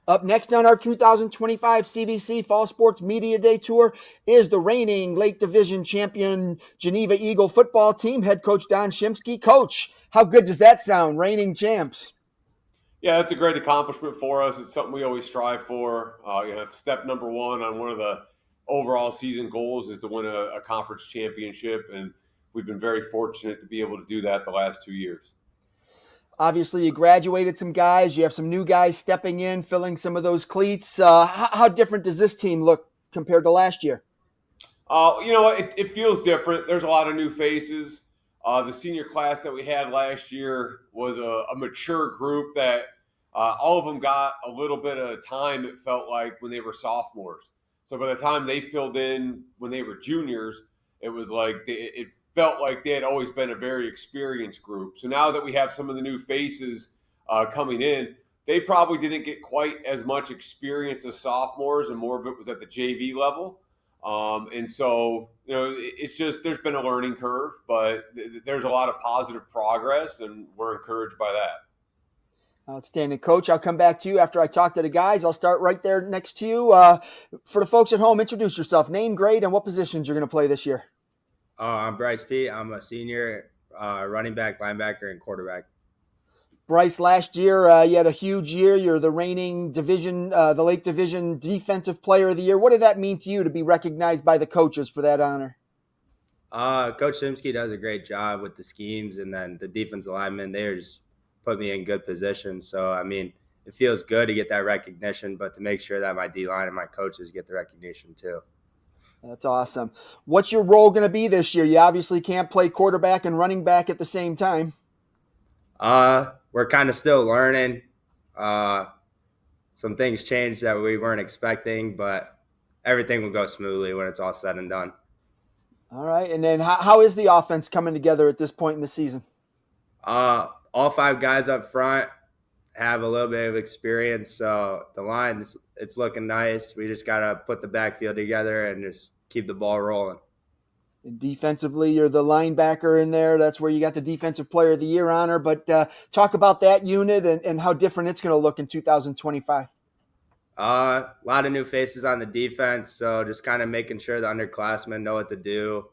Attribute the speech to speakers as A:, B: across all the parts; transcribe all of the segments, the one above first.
A: Up next on our 2025 CVC Fall Sports Media Day Tour is the reigning Lake Division champion Geneva Eagle football team, head coach Don Shimsky. Coach, how good does that sound, reigning champs?
B: Yeah, that's a great accomplishment for us. It's something we always strive for. It's step number one on one of the overall season goals is to win a conference championship, and we've been very fortunate to be able to do that the last 2 years.
A: Obviously, you graduated some guys. You have some new guys stepping in, filling some of those cleats. How different does this team look compared to last year?
B: It feels different. There's a lot of new faces. The senior class that we had last year was a mature group that all of them got a little bit of time, it felt like, when they were sophomores. So by the time they filled in when they were juniors, it was like it felt like they had always been a very experienced group. So now that we have some of the new faces coming in, they probably didn't get quite as much experience as sophomores, and more of it was at the JV level. And so, it's just there's been a learning curve, but there's a lot of positive progress, and we're encouraged by that.
A: Outstanding, Coach. I'll come back to you after I talk to the guys. I'll start right there next to you. For the folks at home, introduce yourself, name, grade, and what positions you're going to play this year.
C: I'm Bryce Pete. I'm a senior, running back, linebacker, and quarterback.
A: Bryce, last year you had a huge year. You're the reigning division, the Lake Division Defensive Player of the Year. What did that mean to you to be recognized by the coaches for that honor?
C: Coach Simsky does a great job with the schemes, and then the defensive linemen, they just put me in good positions. So, it feels good to get that recognition, but to make sure that my D-line and my coaches get the recognition too.
A: That's awesome. What's your role going to be this year? You obviously can't play quarterback and running back at the same time.
C: We're kind of still learning. Some things changed that we weren't expecting, but everything will go smoothly when it's all said and done.
A: All right. And then how is the offense coming together at this point in the season?
C: All five guys up front have a little bit of experience, so the line, it's looking nice. We just got to put the backfield together and just keep the ball rolling.
A: And defensively, you're the linebacker in there. That's where you got the Defensive Player of the Year honor. But talk about that unit and how different it's going to look in 2025.
C: A lot of new faces on the defense, so just kind of making sure the underclassmen know what to do,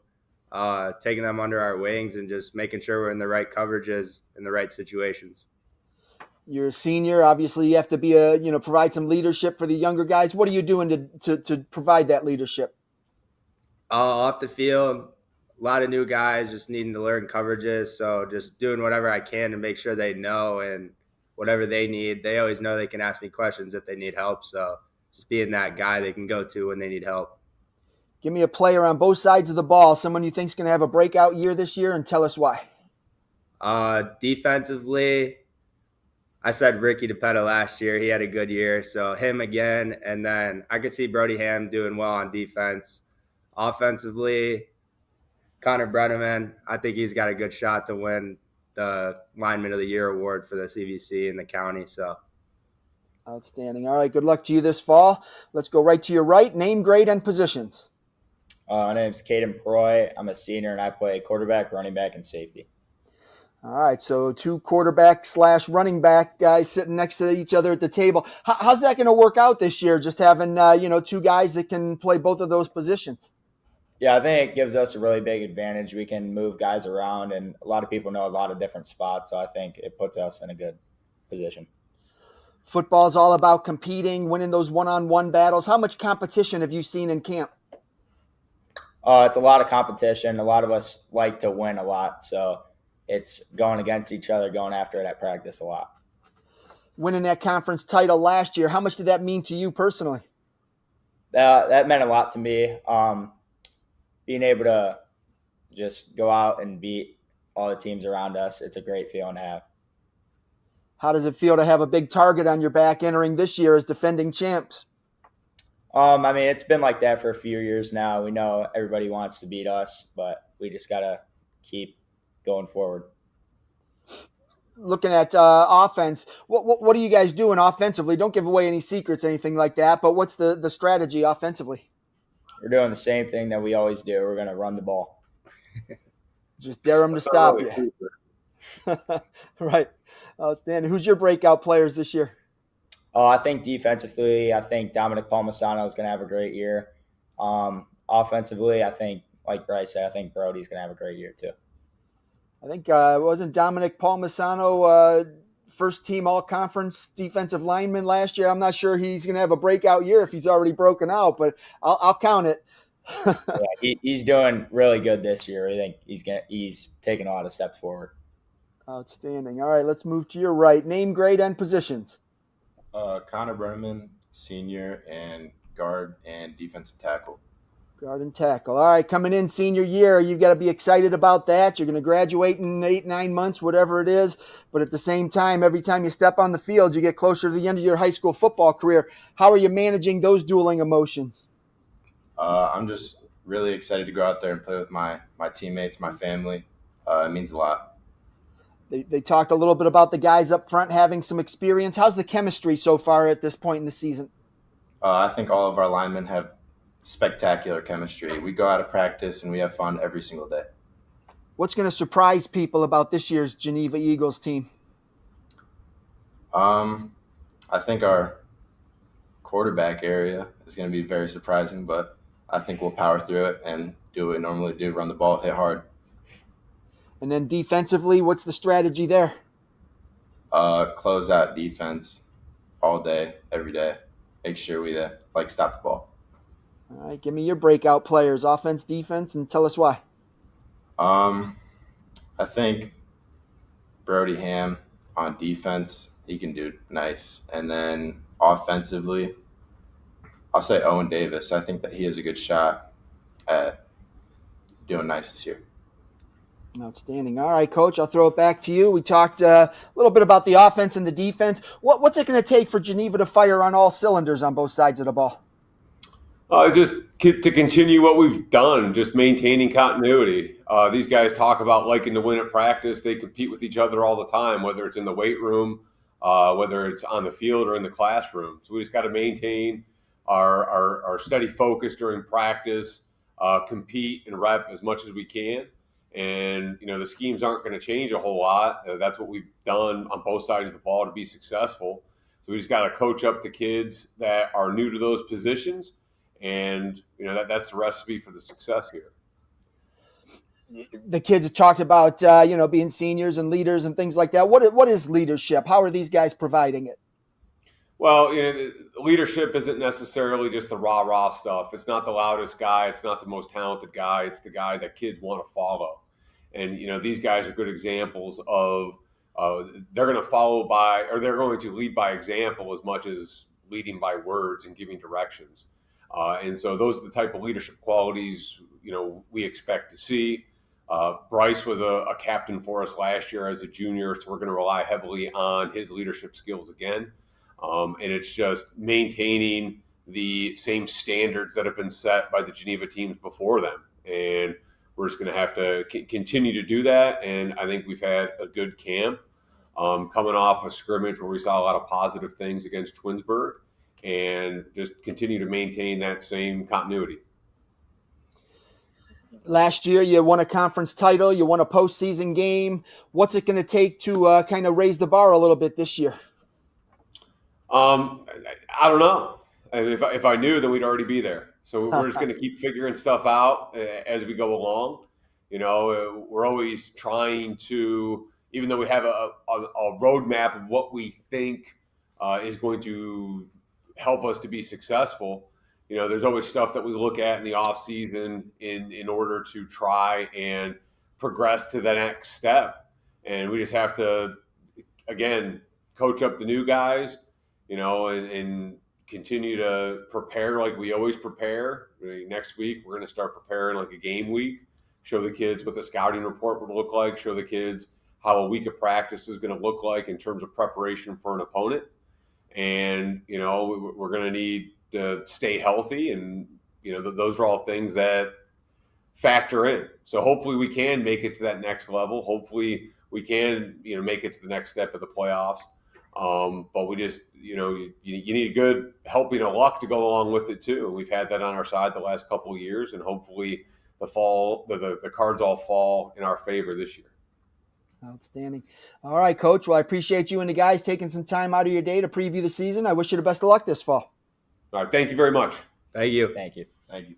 C: taking them under our wings, and just making sure we're in the right coverages in the right situations.
A: You're a senior. Obviously, you have to be provide some leadership for the younger guys. What are you doing to provide that leadership?
C: Off the field, a lot of new guys just needing to learn coverages, so just doing whatever I can to make sure they know, and whatever they need, they always know they can ask me questions if they need help. So just being that guy they can go to when they need help.
A: Give me a player on both sides of the ball, someone you think is going to have a breakout year this year, and tell us why.
C: Defensively, I said Ricky DePetta last year. He had a good year, so him again. And then I could see Brody Ham doing well on defense. Offensively, Connor Brenamman, I think he's got a good shot to win the Lineman of the Year award for the CVC in the county. So,
A: outstanding. All right, good luck to you this fall. Let's go right to your right. Name, grade, and positions.
D: My name's Kayen Poy. I'm a senior, and I play quarterback, running back, and safety.
A: All right, so two quarterback / running back guys sitting next to each other at the table. How's that going to work out this year, just having two guys that can play both of those positions?
D: Yeah, I think it gives us a really big advantage. We can move guys around, and a lot of people know a lot of different spots, so I think it puts us in a good position.
A: Football is all about competing, winning those one-on-one battles. How much competition have you seen in camp?
D: It's a lot of competition. A lot of us like to win a lot, so it's going against each other, going after it at practice a lot.
A: Winning that conference title last year, how much did that mean to you personally?
D: That meant a lot to me. Being able to just go out and beat all the teams around us, it's a great feeling to have.
A: How does it feel to have a big target on your back entering this year as defending champs?
D: It's been like that for a few years now. We know everybody wants to beat us, but we just got to keep going forward.
A: Looking at offense, what are you guys doing offensively? Don't give away any secrets, anything like that, but what's the strategy offensively?
D: We're doing the same thing that we always do. We're going to run the ball.
A: Just dare them to stop you. Right. Outstanding. Who's your breakout players this year?
D: I think defensively, I think Dominic Palmisano is going to have a great year. Offensively, I think, like Bryce said, I think Brody's going to have a great year too.
A: I think wasn't Dominic Palmisano first team all conference defensive lineman last year? I'm not sure he's going to have a breakout year if he's already broken out, but I'll count it.
D: Yeah, he's doing really good this year. I think he's taking a lot of steps forward.
A: Outstanding. All right, let's move to your right. Name, grade, and positions.
E: Brenamman, senior, and guard and defensive tackle.
A: Guard and tackle. All right, coming in senior year, you've got to be excited about that. You're going to graduate in 8-9 months, whatever it is. But at the same time, every time you step on the field, you get closer to the end of your high school football career. How are you managing those dueling emotions?
E: I'm just really excited to go out there and play with my teammates, my family. It means a lot.
A: They talked a little bit about the guys up front having some experience. How's the chemistry so far at this point in the season?
E: I think all of our linemen have spectacular chemistry. We go out of practice and we have fun every single day.
A: What's going to surprise people about this year's Geneva Eagles team?
E: I think our quarterback area is going to be very surprising, but I think we'll power through it and do what we normally do, run the ball, hit hard.
A: And then defensively, what's the strategy there?
E: Close out defense all day, every day. Make sure we stop the ball.
A: All right, give me your breakout players, offense, defense, and tell us why.
E: I think Brody Ham on defense, he can do nice. And then offensively, I'll say Owen Davis. I think that he has a good shot at doing nice this year.
A: Outstanding. All right, Coach, I'll throw it back to you. We talked a little bit about the offense and the defense. What's it going to take for Geneva to fire on all cylinders on both sides of the ball?
B: Just to continue what we've done, just maintaining continuity. These guys talk about liking to win at practice. They compete with each other all the time, whether it's in the weight room, whether it's on the field or in the classroom. So we just got to maintain our steady focus during practice, compete and rep as much as we can. And, the schemes aren't going to change a whole lot. That's what we've done on both sides of the ball to be successful. So we just got to coach up the kids that are new to those positions. And, that's the recipe for the success here.
A: The kids have talked about, being seniors and leaders and things like that. What is leadership? How are these guys providing it?
B: Well, leadership isn't necessarily just the rah-rah stuff. It's not the loudest guy. It's not the most talented guy. It's the guy that kids want to follow. And, these guys are good examples of they're going to follow by, or they're going to lead by example as much as leading by words and giving directions. And so those are the type of leadership qualities, we expect to see. Bryce was a captain for us last year as a junior, so we're going to rely heavily on his leadership skills again. And it's just maintaining the same standards that have been set by the Geneva teams before them. And we're just going to have to continue to do that. And I think we've had a good camp coming off a scrimmage where we saw a lot of positive things against Twinsburg, and just continue to maintain that same continuity.
A: Last year, you won a conference title. You won a postseason game. What's it going to take to kind of raise the bar a little bit this year?
B: I don't know. If I knew, then we'd already be there. So we're just going to keep figuring stuff out as we go along. We're always trying to, even though we have a roadmap of what we think is going to help us to be successful, there's always stuff that we look at in the off season in order to try and progress to the next step. And we just have to, again, coach up the new guys, and continue to prepare like we always prepare. Next week, we're going to start preparing like a game week, show the kids what the scouting report would look like, show the kids how a week of practice is going to look like in terms of preparation for an opponent. And, we're going to need to stay healthy. And, those are all things that factor in. So hopefully we can make it to that next level. Hopefully we can, make it to the next step of the playoffs. But we just, you need good helping of luck to go along with it too. And we've had that on our side the last couple of years, and hopefully the cards all fall in our favor this year.
A: Outstanding. All right, Coach. Well, I appreciate you and the guys taking some time out of your day to preview the season. I wish you the best of luck this fall.
B: All right. Thank you very much.
C: Thank you.
D: Thank you.
E: Thank you.